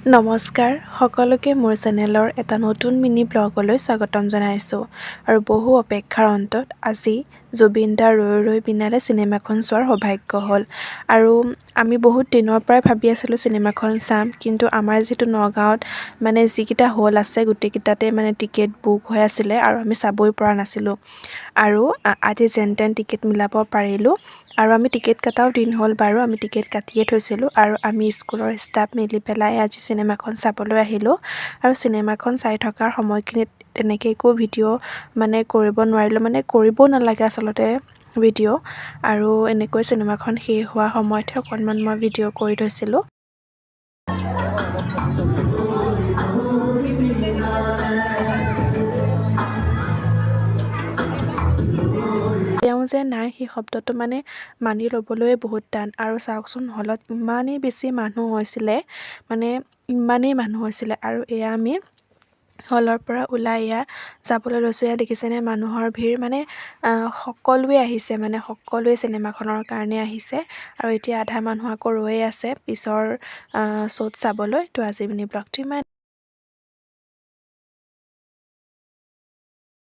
নমস্কাৰ সকলোকে মোৰ চেনেলৰ এটা নতুন মিনি ব্লগলৈ স্বাগতম জনাইছোঁ আৰু বহু অপেক্ষাৰ অন্তত আজি জুবিন দাৰ ৰৈ ৰৈ বিনালে চিনেমাখন চোৱাৰ সৌভাগ্য হ'ল আৰু আমি বহুত দিনৰ পৰাই ভাবি আছিলোঁ চিনেমাখন চাম কিন্তু আমাৰ যিটো নগাঁৱত মানে যিকেইটা হল আছে গোটেইকেইটাতে মানে টিকেট বুক হৈ আছিলে আৰু আমি চাবই পৰা নাছিলোঁ আৰু আজি যেন তেন টিকেট মিলাব পাৰিলোঁ আৰু আমি টিকেট কটাও দিন হ'ল বাৰু আমি টিকেট কাটিয়ে থৈছিলোঁ আৰু আমি স্কুলৰ ষ্টাফ মিলি পেলাই আজি চিনেমাখন চাবলৈ আহিলোঁ আৰু চিনেমাখন চাই থকাৰ সময়খিনিত তেনেকৈ একো ভিডিঅ' মানে কৰিব নোৱাৰিলোঁ মানে কৰিবও নালাগে আচলতে ভিডিঅ' আৰু এনেকৈ চিনেমাখন শেষ হোৱা সময়তহে অকণমান মই ভিডিঅ' কৰি থৈছিলোঁ তেওঁ যে নাই সেই শব্দটো মানে মানি ল'বলৈয়ে বহুত টান আৰু চাওকচোন হলত ইমানেই বেছি মানুহ হৈছিলে মানে ইমানেই মানুহ হৈছিলে আৰু এয়া আমি হলৰ পৰা ওলাই এয়া যাবলৈ লৈছোঁ এয়া দেখিছেনে মানুহৰ ভিৰ মানে সকলোৱে আহিছে মানে সকলোৱে চিনেমাখনৰ কাৰণে আহিছে আৰু এতিয়া আধা মানুহ আকৌ ৰৈয়ে আছে পিছৰ শ্ব'ত চাবলৈ তো আজি মিনি ব্লগটো ইমান